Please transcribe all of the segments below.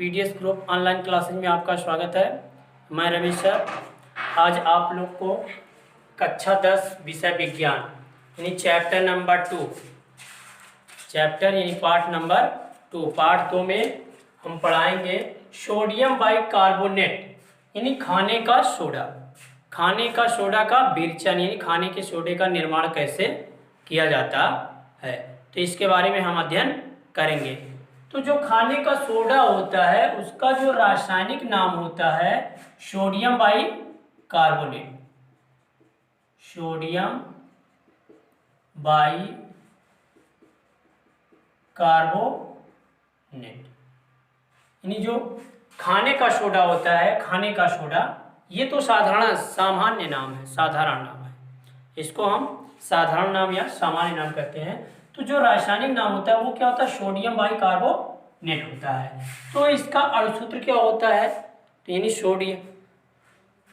PDS group online classes में आपका स्वागत है। मैं रमेश सर। आज आप लोग को कक्षा 10 विषय विज्ञान यानी chapter number 2 part number 2 part 2 में हम पढ़ाएंगे सोडियम बाइकार्बोनेट यानी खाने का सोडा। खाने का सोडा का विरचन यानी खाने के सोडे का निर्माण कैसे किया जाता है, तो इसके बारे में हम अध्ययन करेंगे। तो जो खाने का सोडा होता है उसका जो रासायनिक नाम होता है सोडियम बाइकार्बोनेट। सोडियम बाइकार्बोनेट यानी जो खाने का सोडा होता है, खाने का सोडा ये तो सामान्य नाम है, साधारण नाम है। इसको हम साधारण नाम या सामान्य नाम कहते हैं। तो जो रासायनिक नाम होता है वो क्या होता है, सोडियम बाइकार्बोनेट होता है। तो इसका अणुसूत्र क्या होता है, तो यानी सोडियम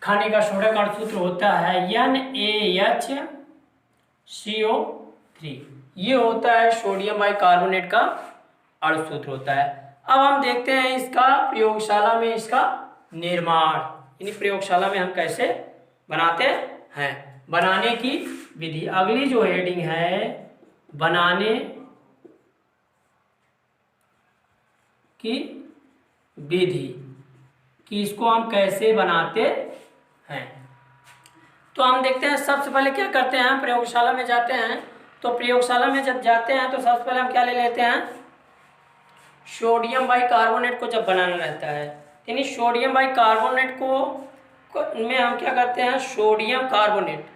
खाने का सोडा का अणुसूत्र होता है NaHCO3। ये होता है सोडियम बाइकार्बोनेट का अणुसूत्र होता है। अब हम देखते हैं इसका प्रयोगशाला में इसका निर्माण यानी प्रयोगशाला में हम कैसे बनाते हैं, बनाने की विधि। अगली जो हेडिंग है बनाने की विधि कि इसको हम कैसे बनाते हैं। तो हम देखते हैं सबसे पहले क्या करते हैं, हम प्रयोगशाला में जाते हैं। तो प्रयोगशाला में जब जाते हैं तो सबसे पहले हम क्या ले लेते हैं, सोडियम बाइकार्बोनेट को जब बनाना रहता है यानी सोडियम बाइकार्बोनेट को में हम क्या करते हैं, सोडियम कार्बोनेट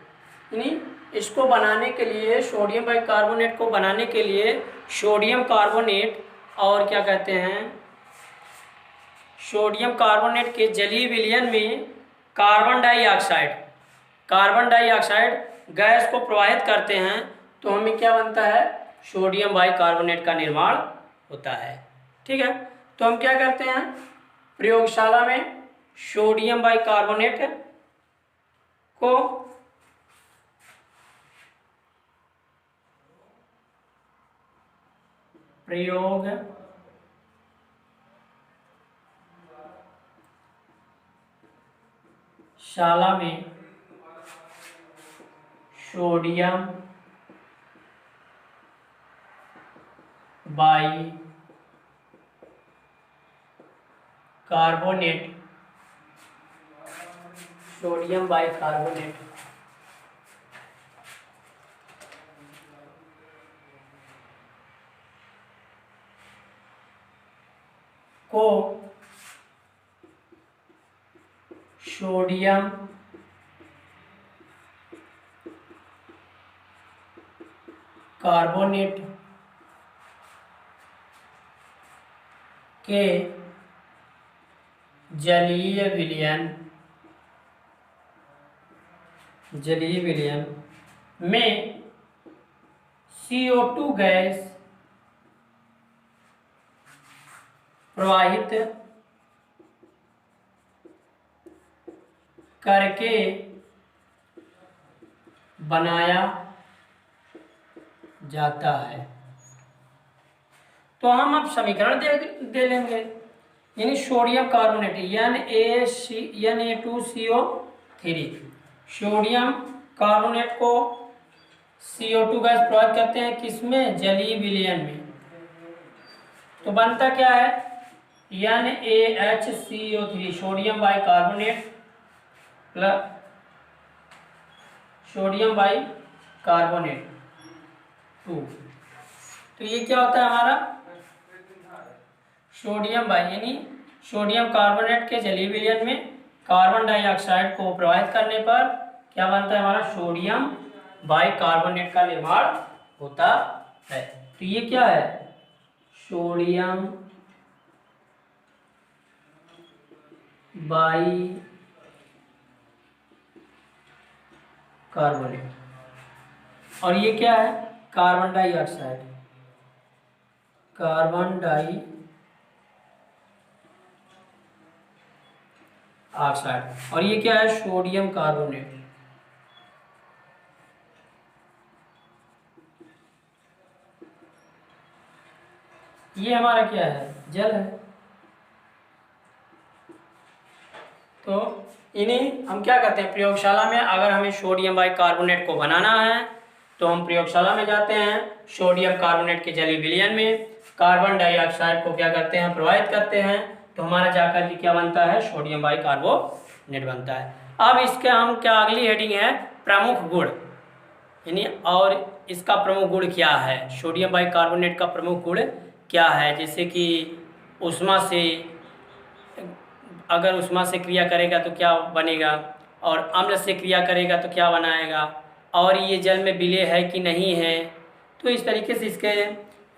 यानी इसको बनाने के लिए सोडियम बाइकार्बोनेट को बनाने के लिए सोडियम कार्बोनेट और क्या कहते हैं, सोडियम कार्बोनेट के जलीय विलयन में कार्बन डाइऑक्साइड गैस को प्रवाहित करते हैं तो हमें क्या बनता है, सोडियम बाइकार्बोनेट का निर्माण होता है। ठीक है, तो हम क्या करते हैं प्रयोगशाला में सोडियम बाइकार्बोनेट को प्रयोगशाला में सोडियम बाइकार्बोनेट को सोडियम कार्बोनेट के जलीय विलयन में CO2 गैस प्रवाहित करके बनाया जाता है। तो हम अब समीकरण दे लेंगे यानी sodium carbonate Na2CO3 sodium carbonate को CO2 गैस प्रवाहित करते हैं किसमें, जलीय विलयन में। तो बनता क्या है NaHCO3 sodium bicarbonate plus sodium bicarbonate 2। तो ये क्या होता है हमारा यानी सोडियम कार्बोनेट के जलीय विलयन में कार्बन डाइऑक्साइड को प्रवाहित करने पर क्या बनता है, हमारा सोडियम बाइकार्बोनेट का निर्माण होता है। तो ये क्या है, सोडियम बाइकार्बोनेट और ये क्या है, कार्बन डाइऑक्साइड और ये क्या है, सोडियम कार्बोनेट। ये हमारा क्या है, जल है। तो इन्हीं हम क्या करते हैं प्रयोगशाला में, अगर हमें सोडियम बाइकार्बोनेट को बनाना है तो हम प्रयोगशाला में जाते हैं, सोडियम कार्बोनेट के जलीय विलयन में कार्बन डाइऑक्साइड को क्या करते हैं, प्रवाहित करते हैं, तो हमारा जाकर के क्या बनता है, सोडियम बाइकार्बोनेट बनता है। अब इसके हम क्या अगली हेडिंग है प्रमुख गुण, यानी और इसका प्रमुख गुण क्या है, सोडियम बाइकार्बोनेट का प्रमुख गुण क्या है, जैसे कि ऊष्मा से, अगर ऊष्मा से क्रिया करेगा तो क्या बनेगा, और अम्ल से क्रिया करेगा तो क्या बनाएगा, और ये जल में विलय है कि नहीं है। तो इस तरीके से इसके,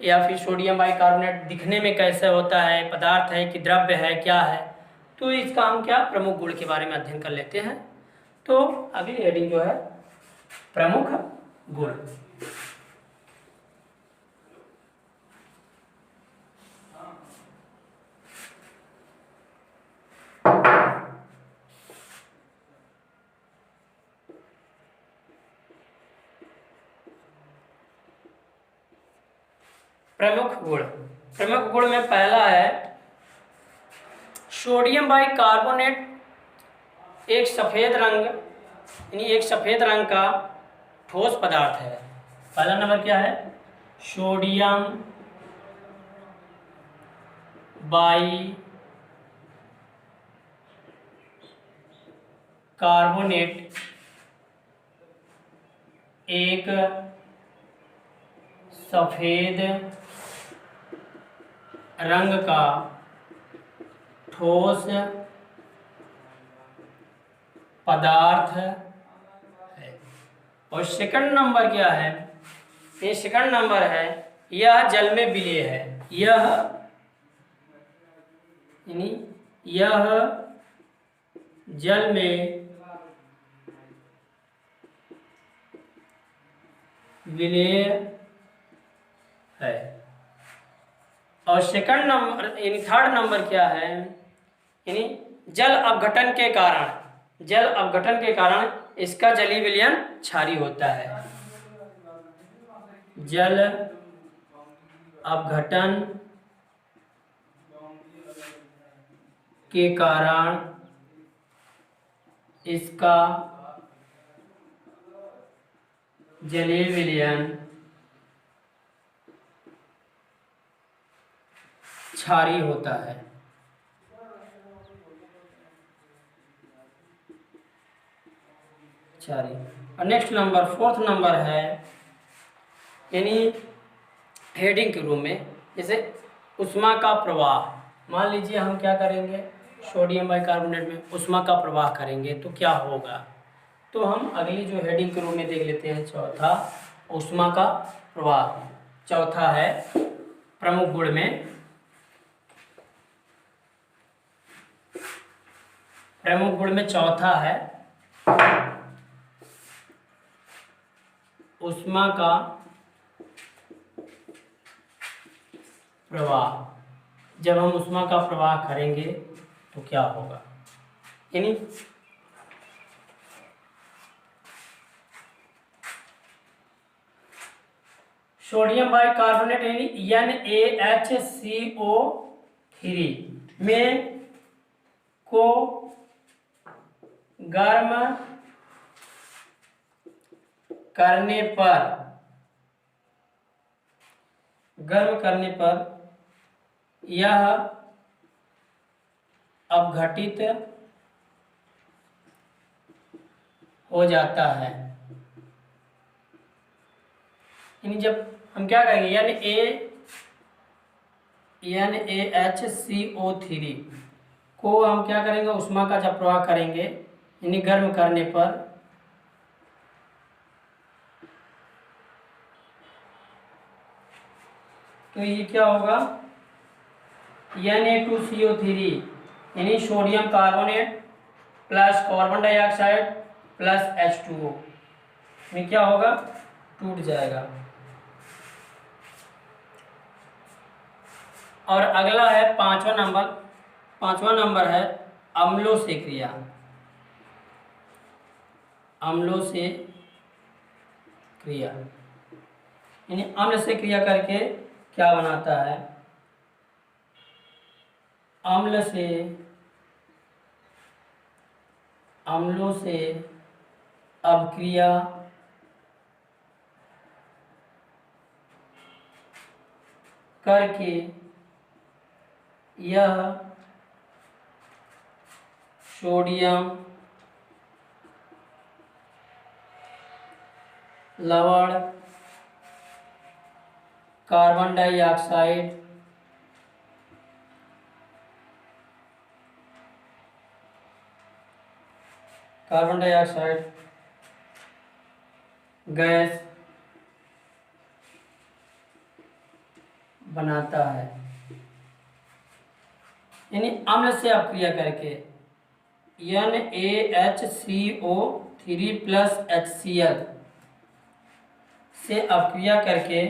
या फिर सोडियम बाइकार्बोनेट दिखने में कैसे होता है, पदार्थ है कि द्रव्य है, क्या है, तो इसका हम क्या प्रमुख गुण के बारे में अध्ययन कर लेते हैं। तो अगली हेडिंग जो है प्रमुख गुण। प्रमुख गुण, प्रमुख गुण में पहला है सोडियम बाइकार्बोनेट एक सफेद रंग, यानी एक सफेद रंग का ठोस पदार्थ है। पहला नंबर क्या है, सोडियम बाइकार्बोनेट एक सफेद रंग का ठोस पदार्थ है। और सेकंड नंबर क्या है, ये सेकंड नंबर है यह जल में विलय है, यह यानी यह जल में विलय है। और सेकंड नंबर यानी थर्ड नंबर क्या है, यानी जल अपघटन के कारण, जल अपघटन के कारण इसका जलीय विलयन क्षारीय होता है। जल अपघटन के कारण इसका जलीय विलयन क्षारीय होता है। क्षारीय। और नेक्स्ट नंबर फोर्थ नंबर है, यानी हेडिंग के रूप में, जैसे ऊष्मा का प्रवाह, मान लीजिए हम क्या करेंगे, सोडियम बाइकार्बोनेट में ऊष्मा का प्रवाह करेंगे तो क्या होगा, तो हम अगली जो हेडिंग के रूप में देख लेते हैं, चौथा ऊष्मा का प्रवाह। चौथा है प्रमुख गुण में, प्रमुख गुण में चौथा है ऊष्मा का प्रवाह। जब हम ऊष्मा का प्रवाह करेंगे तो क्या होगा, यानी सोडियम बाइकार्बोनेट यानी NaHCO3 में को गर्म करने पर यह अपघटित हो जाता है। यानी जब हम क्या करेंगे, NaHCO3 को हम क्या करेंगे, ऊष्मा का जब प्रवाह करेंगे यानी गर्म करने पर तो ये क्या होगा, Na2CO3 यानी sodium carbonate plus carbon dioxide plus H2O में क्या होगा, टूट जाएगा। और अगला है पांचवा नंबर है अम्लों से क्रिया। अम्लों से क्रिया यानी अम्ल से क्रिया करके क्या बनाता है, अम्ल से अम्लों से अपक्रिया करके यह सोडियम लवण कार्बन डाइऑक्साइड गैस बनाता है। यानी अम्ल से अपक्रिया करके NaHCO3+HCl से अपक्रिया करके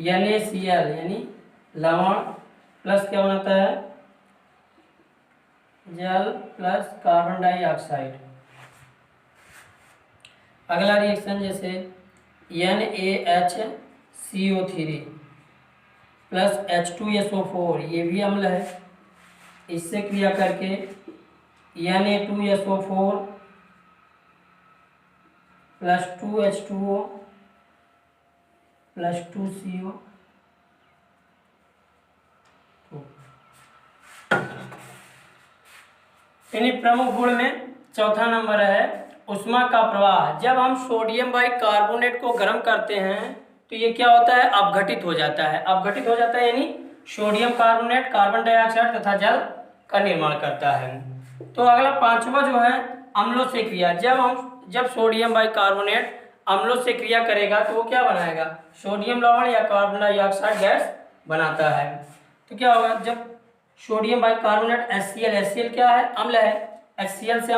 NaCl यानी लवण प्लस क्या बनाता है, जल प्लस कार्बन डाइऑक्साइड। अगला रिएक्शन जैसे NaHCO3+H2SO4 ये भी अम्ल है, इससे क्रिया करके Na2SO4 plus 2H2O plus 2CO। यानी प्रमुख गुण में चौथा नंबर है उष्मा का प्रवाह। जब हम सोडियम बाइकार्बोनेट को गर्म करते हैं तो ये क्या होता है, अपघटित हो जाता है। अपघटित हो जाता है यानी सोडियम कार्बोनेट कार्बन डाइऑक्साइड तथा जल का निर्माण करता है। तो अगला पांचवा जो है अम्लों से क्रिया। जब सोडियम बाइकार्बोनेट अम्लों से क्रिया करेगा तो वो क्या बनाएगा, सोडियम लवण या कार्बन डाइऑक्साइड गैस बनाता है। तो क्या होगा, जब सोडियम बाइकार्बोनेट HCl क्या है, अम्ल है, HCl से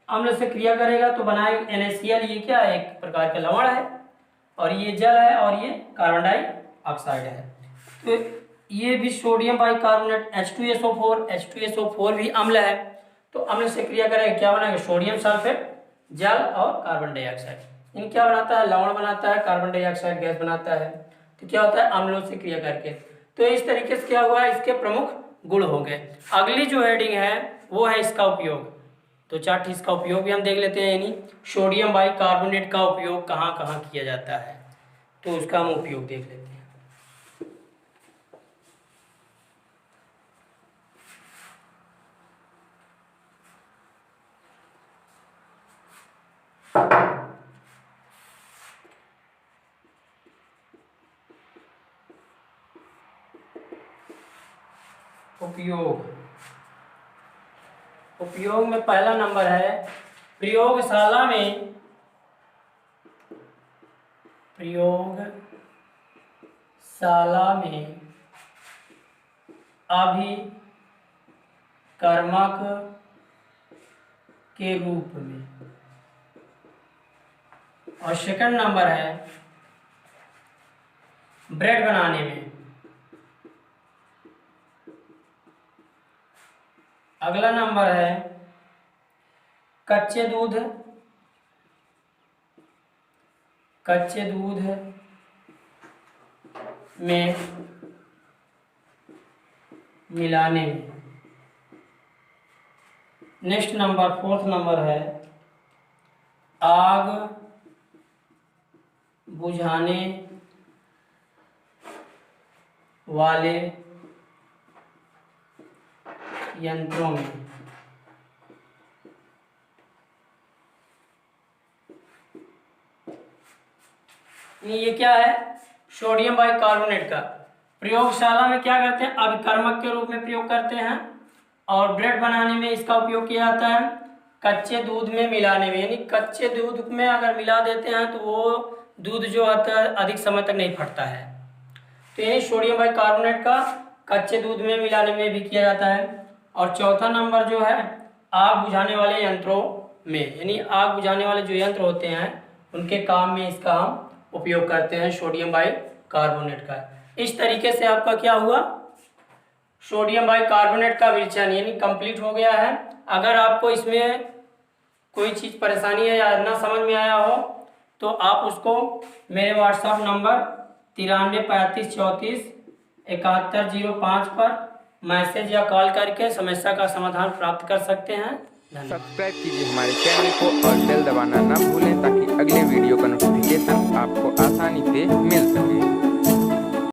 अम्ल से क्रिया करेगा तो बनाएगा NaCl, ये क्या है, एक प्रकार का लवण है, और ये जल है और ये कार्बन डाइऑक्साइड है। तो ये भी सोडियम बाइकार्बोनेट H2SO4 भी अम्ल है, तो अम्ल से क्रिया करेगा क्या बनाएगा, सोडियम सल्फेट, जल और कार्बन डाइऑक्साइड। इन क्या बनाता है, लवण बनाता है, कार्बन डाइऑक्साइड गैस बनाता है। तो क्या होता है, अम्लों से क्रिया करके। तो इस तरीके से क्या हुआ, इसके प्रमुख गुण हो गए। अगली जो हेडिंग है वो है इसका उपयोग। तो चार्ट इसका उपयोग भी हम देख लेते हैं, यानी सोडियम बाइकार्बोनेट का उपयोग कहाँ कहाँ किया जाता है, तो उसका हम उपयोग देख लेते हैं। उपयोग में पहला नंबर है प्रयोगशाला में अभिकर्मक के रूप में। और सेकंड नंबर है ब्रेड बनाने में। अगला नंबर है कच्चे दूध में मिलाने में। नेक्स्ट नंबर, फोर्थ नंबर है आग बुझाने वाले यंत्रों में। ये क्या है, सोडियम बाइकार्बोनेट का प्रयोगशाला में क्या करते हैं, अभिकर्मक के रूप में प्रयोग करते हैं। और ब्रेड बनाने में इसका उपयोग किया जाता है कच्चे दूध में मिलाने में। यानी कच्चे दूध में अगर मिला देते हैं तो वो दूध जो आता है अधिक समय तक नहीं फटता है। तो यानी सोडियम बाइकार्बोनेट का कच्चे दूध में मिलाने में भी किया जाता है। और चौथा नंबर जो है आग बुझाने वाले यंत्रों में। यानी आग बुझाने वाले जो यंत्र होते हैं उनके काम में इसका हम उपयोग करते हैं सोडियम बाइकार्बोनेट का। इस तरीके से आपका क्या हुआ, सोडियम बाइकार्बोनेट का विवेचन यानी कंप्लीट हो गया है। अगर आपको इसमें कोई चीज़ परेशानी है या ना समझ में आया हो तो आप उसको मेरे व्हाट्सएप नंबर 9335347105 पर मैसेज या कॉल करके समस्या का समाधान प्राप्त कर सकते हैं। धन्यवाद। सब्सक्राइब कीजिए हमारे चैनल को और बेल दबाना ना भूलें ताकि